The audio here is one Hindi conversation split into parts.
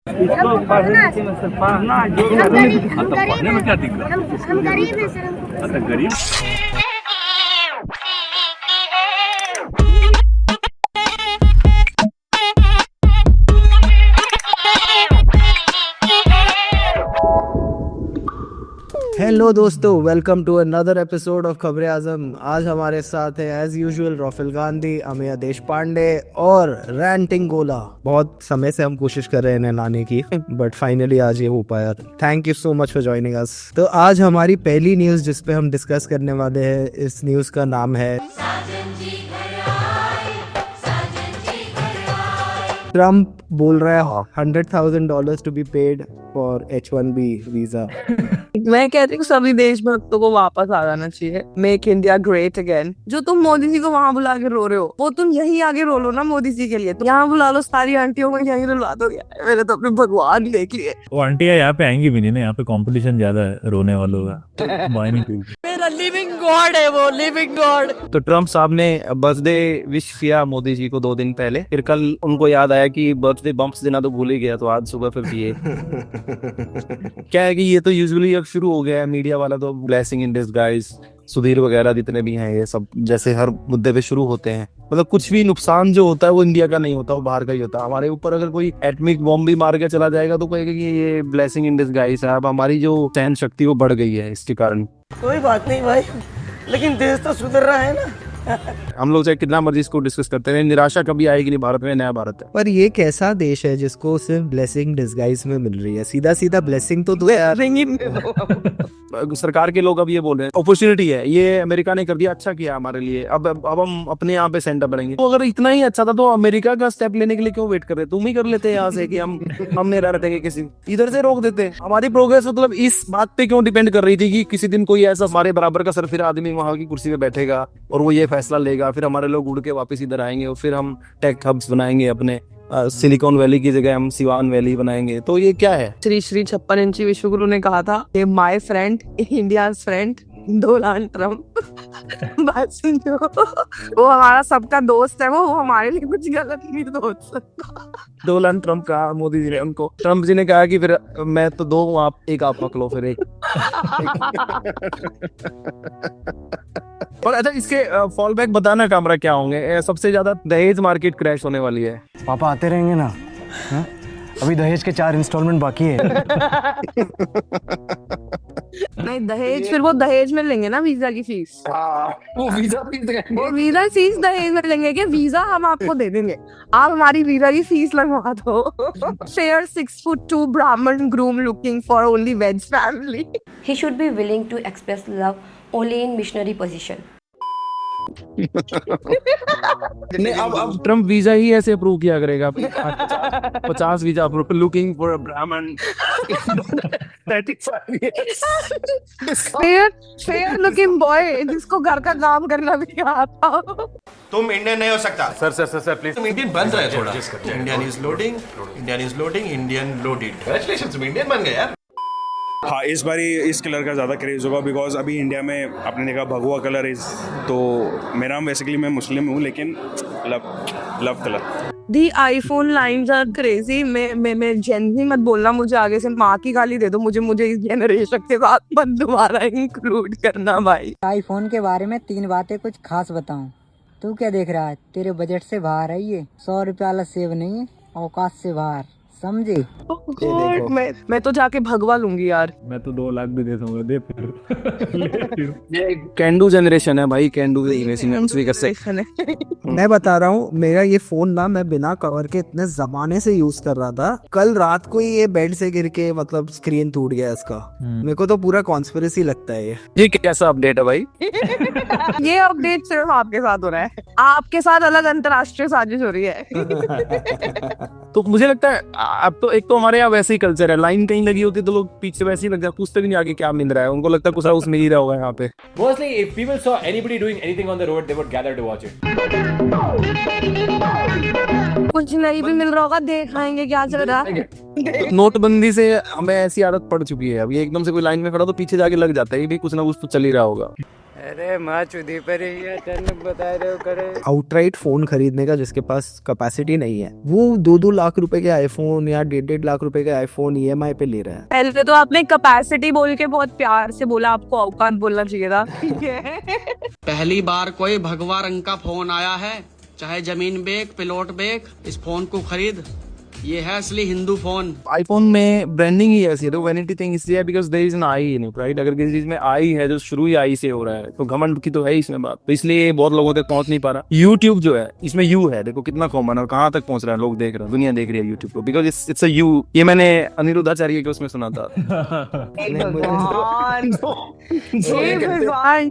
इसको पढ़ना जो पढ़ने में क्या दिक्कत? हम गरीब हैं सर। अच्छा गरीब। हेलो दोस्तों, welcome to another episode of खबरें आजम। आज हमारे साथ है एज यूजुअल राफेल गांधी, अमिया देश पांडे और रैंटिंग गोला। बहुत समय से हम कोशिश कर रहे हैं इन्हें लाने की, बट फाइनली आज ये हो पाया। Thank you so much for joining us. तो आज हमारी पहली न्यूज़ जिस पे हम डिस्कस करने वाले हैं, इस न्यूज़ का नाम है ट्रम्प बोल रहा है $100,000 to be paid for H1B visa. मैं कहती हूँ सभी देशभक्तों को वापस आ जाना चाहिए। Make India great again. जो तुम मोदी जी को वहाँ बुला के रो रहे हो, वो तुम यहीं आगे रो लो ना मोदी जी के लिए। तो यहाँ बुला लो सारी आंटियों को, यहीं रुला दो। मैंने तो अपने भगवान देख लिए। वो आंटियाँ यहाँ पे आएंगी भी नहीं ना, यहाँ पे कंपटीशन ज्यादा है रोने वालों का। मेरा लिविंग गॉड है वो, लिविंग गॉड। तो ट्रम्प साहब ने बर्थडे विश किया मोदी जी को 2 दिन पहले। फिर कल उनको याद आया कि बर्थडे बम्प्स देना तो भूल ही गया, तो आज सुबह फिर दिए। क्या है कि ये तो यूजुअली अब शुरू हो गया है, मीडिया वाला तो ब्लेसिंग इन डिसगाइज, सुधीर वगैरह जितने भी हैं, ये सब जैसे हर मुद्दे पे शुरू होते हैं। मतलब कुछ भी नुकसान जो होता है वो इंडिया का नहीं होता, वो बाहर का ही होता है। हमारे ऊपर अगर कोई एटॉमिक बॉम्ब भी मार के चला जाएगा तो कहेगा कि ये ब्लेसिंग इन डिसगाइज है। अब हमारी जो सहन शक्ति वो बढ़ गई है इसके कारण। कोई बात नहीं भाई, लेकिन देश तो सुधर रहा है ना। हम लोग चाहे कितना मर्जी इसको डिस्कस करते रहे, निराशा कभी आएगी नहीं। भारत में नया भारत है। पर ये कैसा देश है जिसको सिर्फ ब्लेसिंग डिसगाइज में मिल रही है? सीधा सीधा ब्लेसिंग तो दो यार। सरकार के लोग अब ये बोल रहे हैं अपॉर्चुनिटी है, ये अमेरिका ने कर दिया, अच्छा किया हमारे लिए। अब हम अपने यहाँ पे सेंटर बनेंगे। तो अगर इतना ही अच्छा था तो अमेरिका का स्टेप लेने के लिए क्यों वेट कर रहे? तुम ही कर लेते यहाँ से कि हम नहीं रहते, किसी इधर से रोक देते। हमारी प्रोग्रेस मतलब इस बात पे क्यों डिपेंड कर रही थी कि किसी दिन कोई ऐसा हमारे बराबर का सरफिर आदमी वहां की कुर्सी पे बैठेगा और वो ये फैसला लेगा, फिर हमारे लोग उड़ के वापस इधर आएंगे और फिर हम टेक हब्स बनाएंगे अपने। सिलिकॉन वैली की जगह हम सिवान वैली बनाएंगे। तो ये क्या है? श्री श्री 56 इंची विश्वगुरु ने कहा था, my friend India friend Donald Trump. बात समझो, वो हमारा सबका दोस्त है, वो हमारे लिए कुछ गलत नहीं सोच सकता। डोनाल्ड ट्रम्प कहा मोदी जी ने उनको। ट्रम्प जी ने कहा कि फिर मैं तो 2 हूं, आप एक, आप पक लो फिर एक। और अच्छा, इसके फॉल बैक बताना कामरा क्या होंगे? सबसे ज्यादा दहेज मार्केट क्रैश होने वाली है। पापा आते रहेंगे ना। हा? अभी दहेज के 4 इंस्टॉलमेंट बाकी है। नहीं दहेज, फिर वो दहेज में लेंगे ना वीजा की फीस। वो वीजा फीस दहेज में लेंगे कि वीजा हम आपको दे देंगे, आप हमारी वीजा की फीस लगवा दो। Fair 6'2" Brahmin groom looking for only veg family. He should be willing to express love only in missionary position. नहीं, अब ट्रम्प वीजा ही ऐसे अप्रूव किया करेगा। 50 visa approve, looking for a ब्राह्मण 35 years। fair looking boy जिसको घर का काम करना भी आता हो। तुम इंडियन नहीं हो सकता। Sir please. तुम इंडियन बन रहे हो थोड़ा। Indian is loading, Indian loaded. Congratulations, तुम इंडियन बन गए यार। हाँ, इस बारी इस कलर का ज़्यादा क्रेज़ होगा बिकॉज अभी इंडिया में आपने देखा भगवा कलर इज, तो मेरा बेसिकली मैं मुस्लिम हूँ लेकिन love colour. The iPhone lines are crazy। मैं जेनजी मत बोलना, मुझे आगे से माँ की गाली दे दो। मुझे इस जनरेशन के साथ मत दोबारा इंक्लूड करना भाई। आईफोन के बारे में 3 बातें कुछ खास बताऊं। तू क्या देख रहा है? तेरे बजट से बाहर है ये। 100 रुपये वाला सेव नहीं है, औकात से बाहर, समझे? मैं तो जाके भगवा लूंगी यार। मैं तो 2 लाख भी दे दूंगा, दे फिर। ये कैंडू जनरेशन है भाई, कैंडू स्पीकर से। मैं बता रहा हूँ, मेरा ये फोन ना मैं बिना कवर के इतने जमाने से यूज कर रहा था। कल रात को ही ये बेड से गिर के मतलब स्क्रीन टूट गया इसका। मेरे को तो पूरा कॉन्स्पिरेसी लगता है ये कैसा अपडेट है भाई? ये अपडेट सिर्फ आपके साथ हो रहा है, आपके साथ अलग अंतरराष्ट्रीय साजिश हो रही है। तो मुझे लगता है अब तो एक तो हमारे यहाँ वैसे ही कल्चर है, लाइन कहीं लगी होती है तो लोग पीछे वैसे ही लग जाते, पूछते भी नहीं आगे क्या मिल रहा है। उनको लगता है कुछ उसमें ही रहा होगा यहाँ पे। Mostly, if people saw anybody doing anything on the road, they would gather to watch it. कुछ नहीं भी मिल रहा होगा, देख आएंगे क्या चल रहा है। नोटबंदी से हमें ऐसी आदत पड़ चुकी है, अब ये एकदम से कोई लाइन में खड़ा तो पीछे जाके लग जाता है, ये भी कुछ ना कुछ तो चल ही रहा होगा। अरे माँ चुदी पर ही है, तेन बता रहे हो करे। आउटराइट फोन खरीदने का जिसके पास कैपेसिटी नहीं है, वो 2-2 लाख रुपए के आईफोन या 1.5 लाख रुपए के आईफोन ईएमआई पे ले रहा है। पहले तो आपने कैपेसिटी बोल के बहुत प्यार से बोला, आपको औकात बोलना चाहिए था। पहली बार कोई भगवा रंग का फोन आया है, चाहे जमीन बेक पिलोट बेक, इस फोन को खरीद, ये है असली हिंदू फोन। आईफोन में ब्रांडिंग ही ऐसी है, तो वैनिटी थिंग इसलिए है because there is an I in it, right. अगर किसी चीज में आई है जो शुरू ही आई से हो रहा है तो घमंड की तो है इसमें बात, तो इसलिए बहुत लोगों तक पहुंच नहीं पा रहा। यूट्यूब जो है इसमें यू है, देखो कितना कॉमन है, कहाँ तक पहुंच रहा है, लोग देख रहे हैं, दुनिया देख रही है यूट्यूब को, बिकॉज इट्स अ यू। ये मैंने अनिरुद्धाचार्य के उसमें सुना था।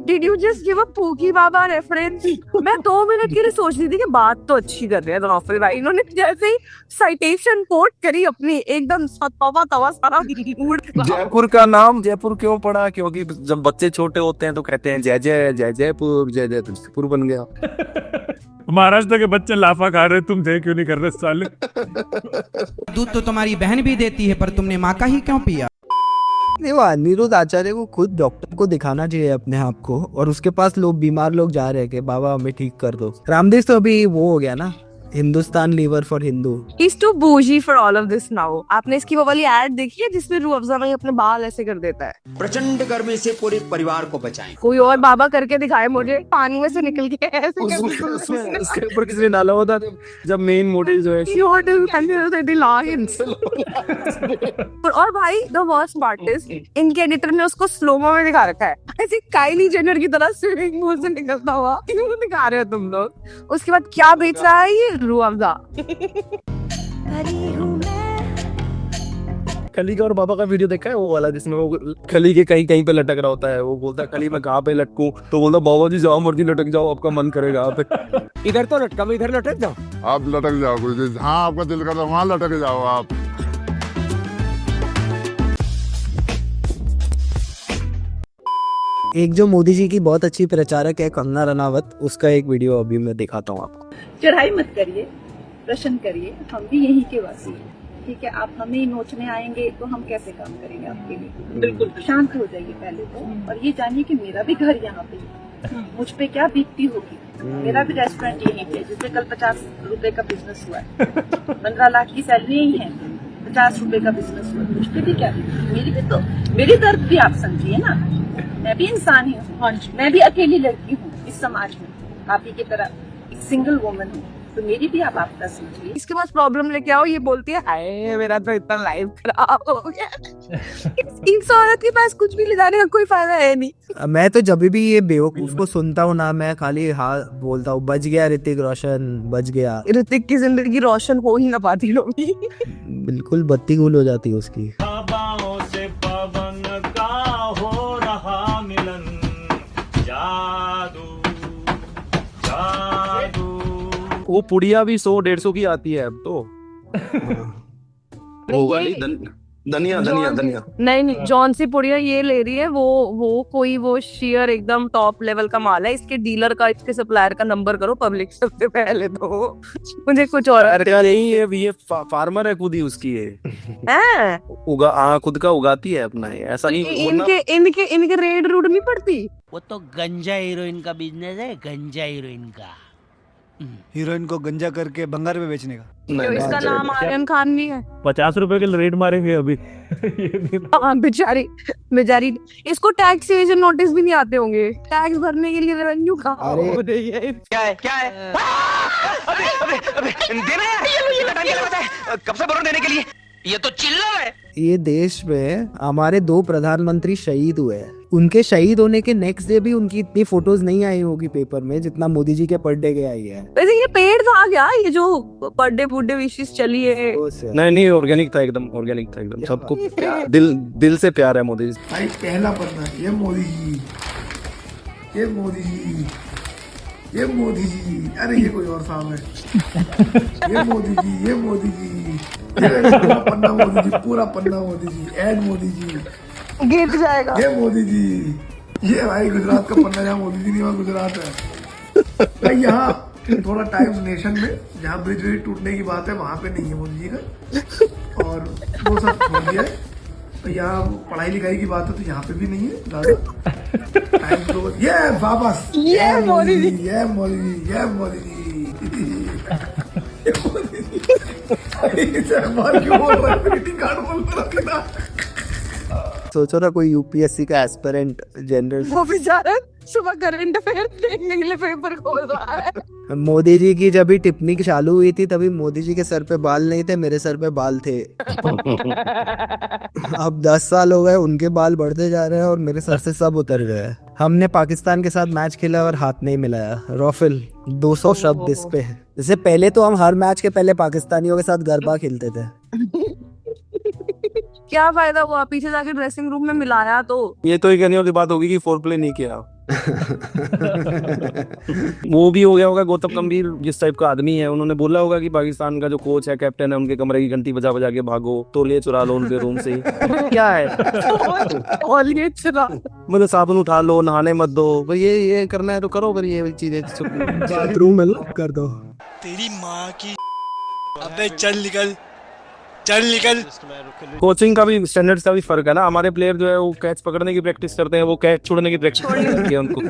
Did you just give a Pookie Baba reference? मैं 2 मिनट के लिए सोच रही थी कि बात तो अच्छी कर रहे हैं नौफल भाई, इन्होंने जैसे ही साइटेशन कोट करी अपनी, एकदम तवा तवा सारा जयपुर का नाम जयपुर क्यों पड़ा? क्योंकि जब बच्चे छोटे होते हैं तो कहते हैं जय जय जय जयपुर, जय जय जयपुर बन गया। महाराष्ट्र के बच्चे लाफा खा रहे, तुम थे क्यों नहीं कर रहे साले? दूध तो तुम्हारी बहन भी देती है, पर तुमने माँ का ही क्यों पिया? वो अनिरुद्ध आचार्य को खुद डॉक्टर को दिखाना चाहिए अपने आप को, और उसके पास लोग बीमार लोग जा रहे हैं कि बाबा हमें ठीक कर दो। रामदेव तो अभी वो हो गया ना, Hindustan Lever for Hindu. He's too bougie for all of this now. आपने इसकी वो वाली एड देखी है जिसमें रूह अफ़ज़ा में अपने बाल ऐसे कर देता है? प्रचंड गर्मी से पूरे परिवार को बचाएं। कोई और बाबा करके दिखाए मुझे, पानी में से निकल के ऐसे उसके ऊपर किसी ने डाला होता जब मेन मोटिव जो है। और भाई द वर्स्ट पार्ट इज, इनके एडिटर ने उसको स्लोमो में दिखा रखा है, ऐसे काइली जेनर की तरह स्विमिंग पूल से निकलता हुआ। क्यों दिखा रहे हो तुम लोग? उसके बाद क्या बेच रहा है ये रूह अफ़ज़ा। खली का और बाबा का वीडियो देखा है वो वाला, जिसमें वो खली के कहीं कहीं पे लटक रहा होता है, वो बोलता है खली मैं कहाँ पे लटकूं, तो बोलता बाबा जी जाओ मर्जी लटक जाओ, आपका मन करेगा आप इधर तो लटका, मैं इधर लटक जाओ। आप लटक जाओ, जहाँ आपका दिल करता वहाँ लटक जाओ आप। एक जो मोदी जी की बहुत अच्छी प्रचारक है कंगना रनावत, उसका एक वीडियो अभी मैं दिखाता हूँ आपको। चढ़ाई मत करिए, प्रश्न करिए, हम भी यहीं के वासी हैं, ठीक है। आप हमें नोचने आएंगे तो हम कैसे काम करेंगे आपके लिए? बिल्कुल शांत हो जाइए पहले तो, और ये जानिए कि मेरा भी घर यहाँ पे है, मुझ पे क्या बीतती होगी। मेरा भी रेस्टोरेंट यहीं पे, जिसमें कल 50 रुपए का बिजनेस हुआ है, 15 लाख की सैलरी ही है, 50 रुपए का बिजनेस हुआ, मुझ पे भी क्या बीतती, मेरी भी तो, मेरी दर्द भी आप समझिए ना। मैं भी इंसान ही हूँ, मैं भी अकेली लड़की हूँ इस समाज में, आप ही की तरह एक सिंगल वुमन हूँ, तो मेरी भी आप आपका समझिए। इसके पास प्रॉब्लम लेके आओ, ये बोलती है हाय मेरा तो इतना लाइफ खराब हो गया। इस औरत के पास कुछ भी ले जाने का कोई फायदा है नहीं। मैं तो जब भी ये बेवकूफ को सुनता हूँ ना, मैं खाली हाँ बोलता हूँ बच गया ऋतिक रोशन, बच गया। ऋतिक की जिंदगी रोशन हो ही ना पाती लोग, बिल्कुल बत्ती गुल हो जाती है उसकी। वो पुड़िया भी 100-150 की आती है अब तो। धनिया धनिया धनिया नहीं, जॉन सी पुड़िया ये ले रही है, वो कोई वो शेयर एकदम टॉप लेवल का माल है। इसके डीलर का, इसके सप्लायर का नंबर करो पब्लिक सबसे पहले तो। मुझे कुछ और नहीं है, ये फार्मर है खुद ही उसकी है, खुद का उगाती है अपना, ऐसा ही। इनके रेड रूट नहीं पड़ती। वो तो गंजा हीरोइन का बिजनेस है, गंजा हीरोइन का। हीरोइन को गंजा करके बंगार में बेचने का। तो इसका नाम आर्यन खान नहीं है? 50 रुपए के रेट मारेंगे अभी। बेचारी इसको टैक्स इवेजन नोटिस भी नहीं आते होंगे, टैक्स भरने के लिए रेवेन्यू कहाँ हो रही है? क्या है? देना है, कब से बोलो देने के लिए, ये तो चिल्ला है। ये देश में हमारे 2 प्रधानमंत्री शहीद हुए हैं, उनके शहीद होने के नेक्स्ट डे भी उनकी इतनी फोटोज नहीं आई होगी पेपर में जितना मोदी जी के बर्थडे के आई है। वैसे ये पेड़ था क्या, ये जो बर्थडे विशेष चली है? नहीं, ऑर्गेनिक था एकदम, सबको दिल से प्यार है मोदी जी। भाई पहला पन्ना, ये मोदी जी, ये मोदी जी, ये मोदी जी, अरे ये कोई और साहब है। ये मोदी जी, ये मोदी जी, पूरा पन्ना मोदी जी, पूरा पन्ना मोदी जी, एड मोदी जी, गिर जाएगा। ये मोदी जी, ये भाई गुजरात का पन्ना, जहाँ मोदी जी नहीं वहाँ गुजरात है। भाई यहाँ थोड़ा टाइम्स नेशन में जहाँ ब्रिज टूटने की बात है वहाँ पे नहीं है मोदी जी का, और वो सब छोड़ दिया है। तो यहाँ पढ़ाई लिखाई की बात है तो यहाँ पे भी नहीं है ज्यादा। ये वापस ये मोदी जी। ये मोदी जी, ये मोदी जी। ये मोदी जी। अरे बार क्यों बोल रहा है? ग्रीटिंग कार्ड बोल रहा है। सोचो ना कोई यूपीएससी का एस्पिरेंट जनरल, वो बेचारा सुबह करंट अफेयर देखने के लिए पेपर खोल रहा है। मोदी जी की जब भी टिप्पणी चालू हुई थी तभी मोदी जी के सर पे बाल नहीं थे, मेरे सर पे बाल थे। अब 10 साल हो गए, उनके बाल बढ़ते जा रहे हैं और मेरे सर से सब उतर गए हैं। हमने पाकिस्तान के साथ मैच खेला और हाथ नहीं मिलाया। रॉफिल 200 शब्द इस पे है। जैसे पहले तो हम हर मैच के पहले पाकिस्तानियों के साथ गरबा खेलते थे। क्या फायदा हुआ पीछे जाके ड्रेसिंग रूम में मिलाया तो। ये तो ये कहने वाली बात होगी कि फोर प्ले नहीं किया। वो भी हो गया होगा, गौतम गंभीर जिस टाइप का आदमी है, उन्होंने बोला होगा कि पाकिस्तान का जो कोच है, कैप्टन है, उनके कमरे की घंटी बजा बजा के भागो, तौलिए चुरा लो उनके रूम से। क्या है तौलिए चुरा, मतलब साबुन उठा लो, नहाने मत दो भाई, ये करना है तो करो, पर ये चीजें बाथरूम में लॉक कर दो। तेरी माँ की अबे चल निकल, चल निकल। कोचिंग का भी स्टैंडर्ड्स का भी फर्क है ना। हमारे प्लेयर जो है वो कैच पकड़ने की प्रैक्टिस करते हैं, वो कैच छोड़ने की प्रैक्टिस करती है उनको।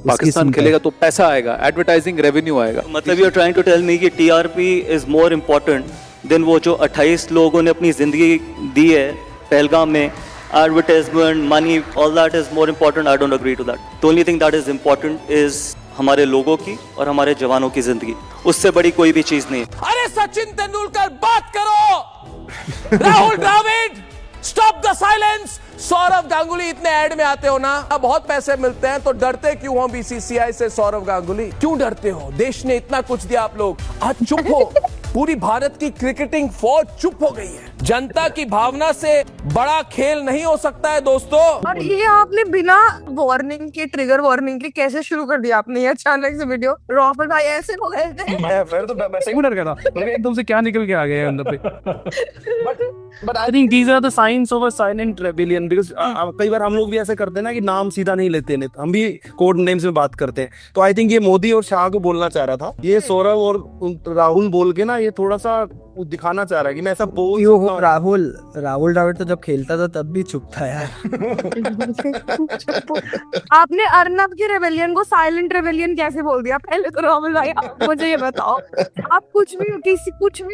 पाकिस्तान खेलेगा तो पैसा आएगा, एडवर्टाइजिंग रेवेन्यू आएगा। मतलब you are trying to tell me कि TRP is more important than वो जो 28 लोगों ने अपनी जिंदगी दी है पहलगाम में, advertisement, money, all that is more important. I don't agree to that. The only thing that is important is हमारे लोगों की और हमारे जवानों की जिंदगी, उससे बड़ी कोई भी चीज नहीं है। अरे सचिन तेंदुलकर बात करो, Rahul Dravid stop the silence, Sourav Ganguly इतने ऐड में आते हो ना, बहुत पैसे मिलते हैं तो डरते क्यों हो बीसीसीआई से? सौरव गांगुली क्यों डरते हो? देश ने इतना कुछ दिया, आप लोग आज चुप हो। पूरी भारत की क्रिकेटिंग फौज चुप हो गई है। जनता की भावना से बड़ा खेल नहीं हो सकता है दोस्तों। और ये आपने बिना वार्निंग के, ट्रिगर वार्निंग के कैसे शुरू कर दिया आपने ये अचानक से वीडियो? रॉफल भाई ऐसे हो गए थे। मैं फिर तो वैसे ही डर गया था, मतलब एकदम से क्या निकल के आ गए अंदर पे। But I think these are the science of a silent rebellion, because कई बार हम लोग भी ऐसे करते हैं ना कि नाम सीधा नहीं लेते, नहीं हम भी कोड नेम्स में बात करते हैं। तो आई थिंक ये मोदी और शाह को बोलना चाह रहा था, ये सौरव और राहुल बोल के ना ये थोड़ा सा दिखाना चाह रहा है कि मैं ऐसा बोल हूँ। राहुल द्रविड़ तो जब खेलता था तब भी चुप था यार। आपने अर्नब की रेबेलियन को साइलेंट रेबेलियन कैसे बोल दिया? पहले तो राहुल भाई आप मुझे ये बताओ, आप कुछ भी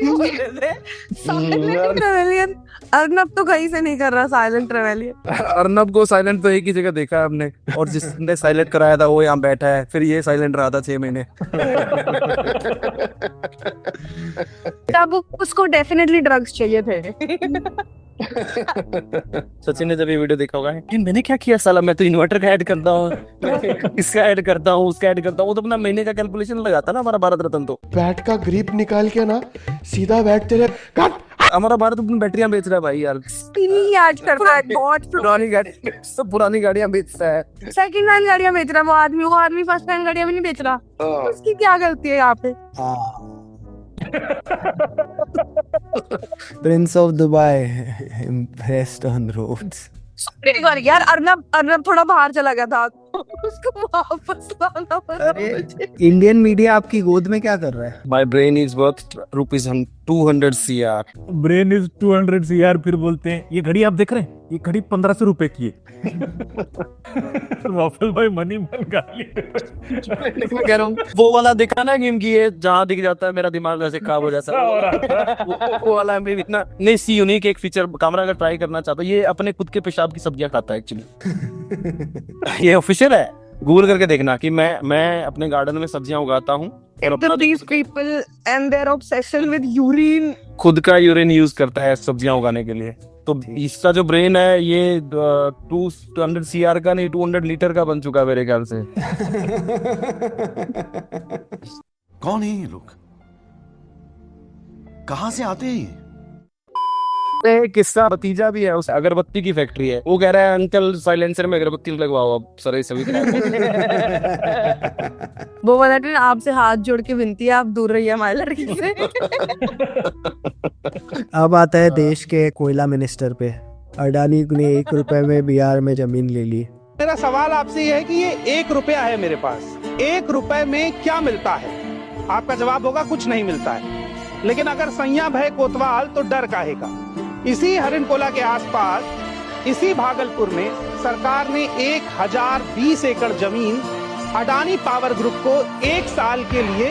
बोल रहे थे। साइलेंट रेबेलियन अर्नब तो कहीं से नहीं कर रहा साइलेंट रेबेलियन। अर्नब को साइलेंट तो एक ही जगह देखा है हमने, और जिसने साइलेंट कराया था वो यहाँ बैठा है, फिर ये साइलेंट रहा था 6 महीने। तब उसको डेफिनेटली ड्रग्स चाहिए थे। सचिन ने जब ये वीडियो देखा होगा, मैंने क्या किया साला, मैं तो इन्वर्टर का ऐड करता हूँ, इसका ऐड करता हूँ, उसका ऐड करता हूँ। वो तो अपना महीने का कैलकुलेशन लगाता ना हमारा भारत रत्न। तो बैट का ग्रिप निकाल के ना सीधा बैट तेरे काट। हमारा भारत अपनी बैटरियां बेच रहा है भाई यार, आज करता है, बहुत पुरानी गाड़ी, सब पुरानी गाड़ियां बेचता है, सेकंड हैंड गाड़ियां बेच रहा है वो आदमी फर्स्ट हैंड गाड़ियां भी नहीं बेच रहा। उसकी क्या गलती है यहाँ पे? Prince of Dubai impressed on roads. यार अर्नब थोड़ा बाहर चला गया था, उसको वापस लाना पड़ा। इंडियन मीडिया आपकी गोद में क्या कर रहा है? My brain is worth ₹200 CR। Brain is 200 CR, फिर बोलते हैं ये घड़ी आप देख रहे हैं, ये घड़ी 1500 रुपए की है। राफेल भाई मनी मन गाली। मैं कह रहा हूँ वो वाला दिखा ना गेम की, ये जहाँ दिख जाता है मेरा दिमाग ऐसे काब हो जाता है, वो वाला मैं इतना नहीं सी यूनिक एक फीचर कैमरा का ट्राई करना चाहता हूँ। ये अपने खुद के पेशाब की सब्जियां खाता है एक्चुअली। ये ऑफिशियल है, गूगल करके देखना कि मैं अपने गार्डन में सब्जियां उगाता हूँ। These people and their obsession with urine, खुद का यूरिन यूज करता है सब्जियां उगाने के लिए। तो इसका जो ब्रेन है ये 200 CR का नहीं 200 लीटर का बन चुका है मेरे ख्याल से। कौन है ये लोग, कहाँ से आते हैं? एक किस्सा, भतीजा भी है, उस अगरबत्ती की फैक्ट्री है, वो कह रहा है अंकल साइलेंसर में अगरबत्ती लगवाओ अब सर सभी। वो वाला दिन आपसे हाथ जोड़ के विनती है, आप दूर रहिए हमारे लड़की से। अब आता है देश के कोयला मिनिस्टर पे। अडानी ने 1 रुपए में बिहार में जमीन ले ली। मेरा सवाल आपसे ये है कि ये 1 रुपया है मेरे पास, 1 रुपए में क्या मिलता है? आपका जवाब होगा कुछ नहीं मिलता है। लेकिन अगर सैया भय कोतवाल तो डर काहे का? इसी हरिनकोला के आसपास, इसी भागलपुर में सरकार ने 1020 एकड़ जमीन अडानी पावर ग्रुप को 1 साल के लिए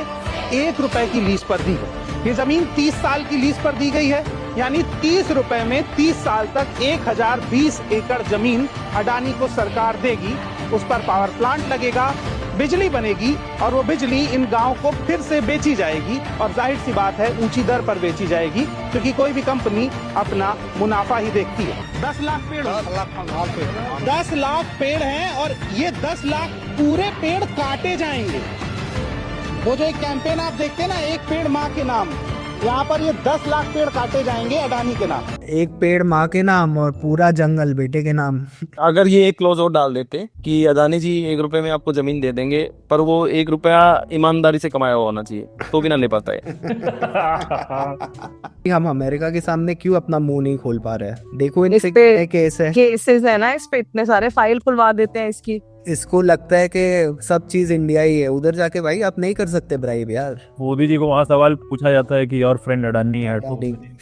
1 रुपए की लीज पर दी है। ये जमीन 30 साल की लीज पर दी गई है, यानी 30 रुपए में 30 साल तक 1020 एकड़ जमीन अडानी को सरकार देगी। उस पर पावर प्लांट लगेगा, बिजली बनेगी और वो बिजली इन गांव को फिर से बेची जाएगी और जाहिर सी बात है ऊंची दर पर बेची जाएगी, क्योंकि कोई भी कंपनी अपना मुनाफा ही देखती है। 10 लाख पेड़, 10 लाख पेड़ हैं और ये 10 लाख पूरे पेड़ काटे जाएंगे। वो जो एक कैंपेन आप देखते हैं ना, एक पेड़ माँ के नाम, यहाँ पर ये 10 लाख पेड़ काटे जाएंगे अडानी के नाम। एक पेड़ माँ के नाम और पूरा जंगल बेटे के नाम। अगर ये एक क्लॉज और डाल देते कि अदानी जी 1 रुपए में आपको जमीन दे देंगे, पर वो 1 रुपया ईमानदारी से कमाया हुआ होना चाहिए, तो भी ना ले पाता है। हम अमेरिका के सामने क्यों अपना मुंह नहीं खोल पा रहे हैं? देखो इस पे केसेस है ना, इस पे इतने सारे फाइल खुलवा देते हैं इसकी। इसको लगता है कि सब चीज इंडिया ही है, उधर जाके भाई आप नहीं कर सकते ब्राइब यार। मोदी जी को वहाँ सवाल पूछा जाता है कि योर फ्रेंड अडानी है,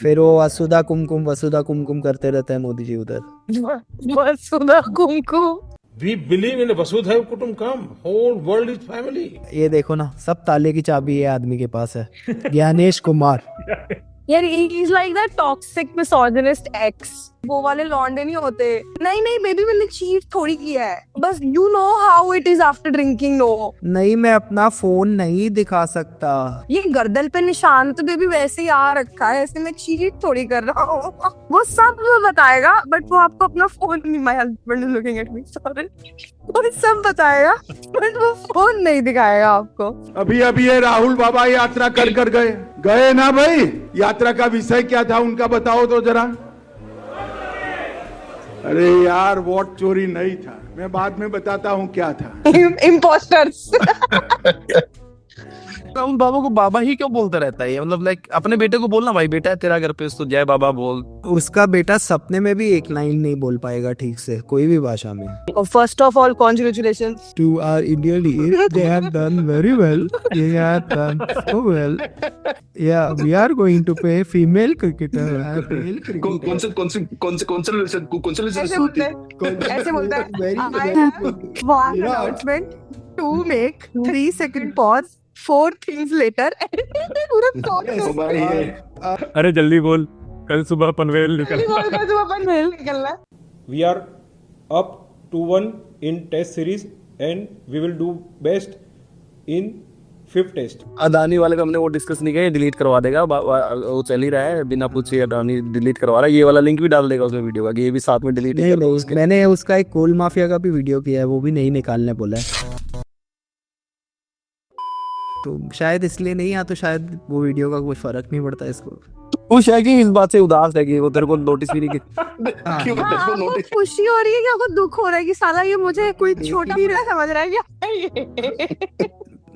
फिर वो वसुधा कुमकुम करते रहते हैं मोदी जी उधर। वसुधा कुमकुम। We believe in Vasudhaiva Kutumbakam. Whole world is family. ये देखो ना, सब ताले की चाबी ये आदमी के पास है। ज्ञानेश कुमार। यार he is like that toxic misogynist ex। वो वाले लौंडे नहीं होते। नहीं बेबी, मैंने चीट थोड़ी किया है, बस you know how it is after drinking। no नहीं, मैं अपना फोन नहीं दिखा सकता। ये गर्दन पे निशान तो बेबी वैसे ही आ रखा है, ऐसे मैं चीट थोड़ी कर रहा हूँ। वो सब वो बताएगा, बट वो आपको अपना फोन नहीं, my husband is looking at me, sorry, वो सब बताएगा बट वो फोन नहीं दिखाएगा आपको। अभी ये राहुल बाबा यात्रा कर गए ना भाई। यात्रा का विषय क्या था उनका बताओ तो जरा। अरे यार, वोट चोरी नहीं था, मैं बाद में बताता हूँ क्या था। इम्पोस्टर्स। उन बाबा को बाबा ही क्यों बोलता रहता है? मतलब लाइक अपने बेटे को बोलना, भाई बेटा तेरा घर पे तो जय बाबा बोल। उसका बेटा सपने में भी एक लाइन नहीं बोल पाएगा ठीक से कोई भी भाषा में। First of all congratulations To our Indian leader, they have done very well. They have done so well. Yeah, we are going to pay female cricketer. ऐसे बोलता है। I have one announcement to make 3 second pause, 4 things later। अरे जल्दी बोल, कल सुबह पनवेल निकलना। We are up 2-1 in test series and we will do best in 5th test। Adani वाले का हमने वो डिस्कस नहीं किया, डिलीट करवा देगा। वो चल ही रहा है, बिना पूछे अदानी डिलीट करवा रहा है। ये वाला लिंक भी डाल देगा उसमें वीडियो का, कि ये भी साथ में डिलीट नहीं। मैंने उसका एक कोल माफिया का भी वीडियो किया है, वो भी नहीं निकालने बोला है। तो शायद इसलिए नहीं, या तो शायद वो वीडियो का कोई फर्क नहीं पड़ता इसको। खुश है कि इस बात से उदास है कि वो तेरे को नोटिस भी नहीं किया। आपको खुशी हो रही है कि आपको दुख हो रहा है कि साला ये मुझे कोई छोटा भी ना समझ रहा है क्या?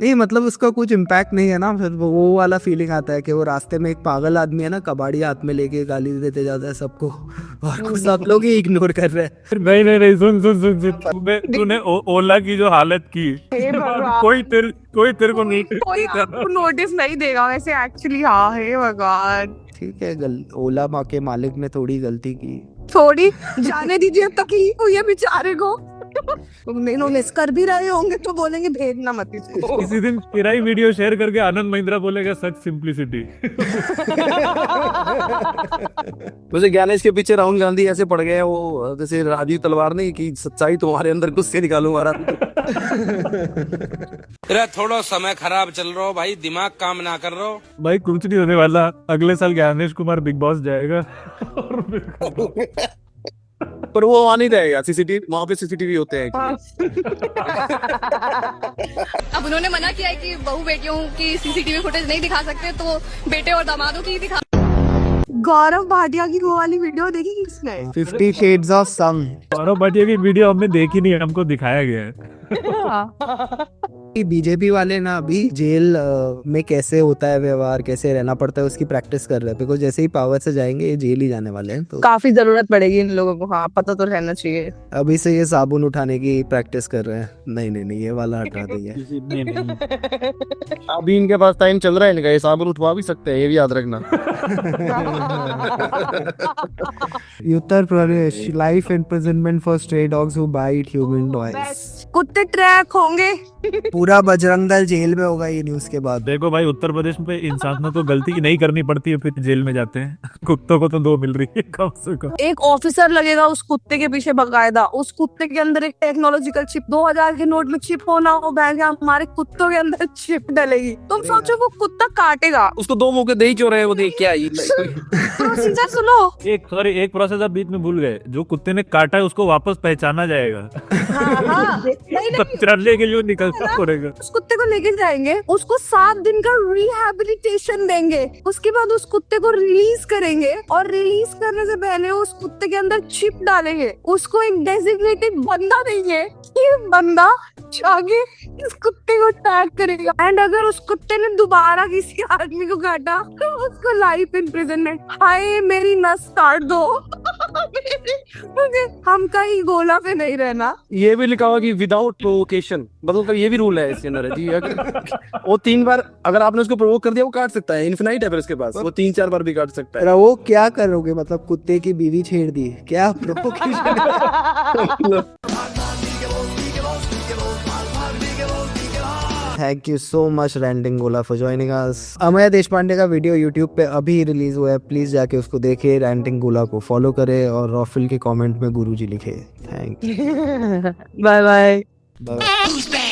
नहीं मतलब उसका कुछ इम्पैक्ट नहीं है ना, फिर वो वाला फीलिंग आता है कि वो रास्ते में एक पागल आदमी है ना, कबाड़ी हाथ में लेके गाली देते जाता है सबको, और सब लोग ही इग्नोर कर रहे हैं। नहीं सुन, तूने ओला की जो हालत की, कोई तेरे को नोटिस नहीं देगा वैसे एक्चुअली। हाँ हे भगवान, ठीक है, ओला माँ के मालिक ने थोड़ी गलती की, थोड़ी जाने दीजिए, तकलीफ हुई है बेचारे को। मिस कर भी रहे होंगे तो बोलेंगे भेजना मत इसको। किसी दिन तेरा ही वीडियो शेयर करके आनंद महिंद्रा बोलेगा सच सिंप्लिसिटी। वैसे ज्ञानेश के पीछे राहुल गांधी ऐसे पड़ गए, वो जैसे राजीव तलवार नहीं कि सच्चाई तुम्हारे अंदर गुस्से निकालूं मारा। तेरा थोड़ा समय खराब चल रहा हो भाई, दिमाग काम ना कर रहा हो भाई। कुछ नहीं होने वाला, अगले साल ज्ञानेश कुमार बिग बॉस जाएगा। पर वो वहाँ नहीं रहेगा, सीसीटीवी वहाँ पे सीसीटीवी होते हैं। अब उन्होंने मना किया है कि बहू बेटियों की सीसीटीवी फुटेज नहीं दिखा सकते, तो बेटे और दामादों की दिखा। गौरव भाटिया की वो वाली वीडियो देखी किसने? 50 Shades of Sun। Gaurav Bhatia की वीडियो हमने देखी नहीं, हमको दिखाया गया है। बीजेपी वाले ना अभी जेल में कैसे होता है व्यवहार, कैसे रहना पड़ता है, उसकी प्रैक्टिस कर रहे हैं। बिकॉज जैसे ही पावर से जाएंगे ये जेल ही जाने वाले हैं, तो काफी जरूरत पड़ेगी इन लोगों को। हाँ, पता तो रहना चाहिए। अभी से ये साबुन उठाने की प्रैक्टिस कर रहे हैं। नहीं नहीं नहीं, ये वाला हटा दिए। अभी इनके पास टाइम चल रहा है इनका, ये साबुन उठवा भी सकते हैं, ये भी याद रखना। Uttar Pradesh, life imprisonment for stray dogs who bite human toys. कुत्ते ट्रैक होंगे। पूरा बजरंग दल जेल में होगा ये न्यूज के बाद। देखो भाई, उत्तर प्रदेश में इंसानों को गलती नहीं करनी पड़ती है, फिर जेल में जाते हैं। कुत्तों को तो 2 मिल रही है कम से कम। एक ऑफिसर लगेगा उस कुत्ते के पीछे बकायदा। उस कुत्ते के अंदर एक टेक्नोलॉजिकल चिप, 2000 के नोट में चिप होना हो बैंक, हमारे कुत्तों के अंदर चिप डलेगी। तुम सोचो वो कुत्ता काटेगा। उसको 2 मौके दे ही क्यों रहे, वो देख क्या प्रोसीजर सुनो। एक प्रोसेस आप बीच में भूल गए। जो कुत्ते ने काटा है उसको वापस पहचाना जाएगा। तरले के लिए निकलना पड़ेगा। उस कुत्ते को लेके जाएंगे, उसको 7 दिन का रिहैबिलिटेशन देंगे, उसके बाद उस कुत्ते को रिलीज करेंगे, और रिलीज करने से पहले उस कुत्ते के अंदर चिप डालेंगे। उसको एक डेजिग्नेटेड बंदा देंगे, ये बंदा आगे इस कुत्ते को टैग करेगा। एंड अगर उस कुत्ते ने दोबारा किसी आदमी को काटा तो उसको लाइफ इम्प्रिजनमेंट। हाय मेरी नस काट दो। हम कहीं गोला पे नहीं रहना। ये भी लिखा हुआ कि विदाउट प्रोवोकेशन, मतलब ये भी रूल है इसके अंदर जी। अगर वो 3 बार अगर आपने उसको प्रोवोक कर दिया, वो काट सकता है। इन्फिनाइट है फिर उसके पास, वो 3-4 बार भी काट सकता है। वो क्या करोगे, मतलब कुत्ते की बीवी छेड़ दी क्या? थैंक यू सो मच रैंडिंग गोला for joining us. Amay Deshpande का वीडियो यूट्यूब पे अभी रिलीज हुआ है, प्लीज जाके उसको देखे, रैंडिंग गोला को फॉलो करे और रॉफिल के कमेंट में गुरुजी लिखे। Thank you. Bye bye. Bye.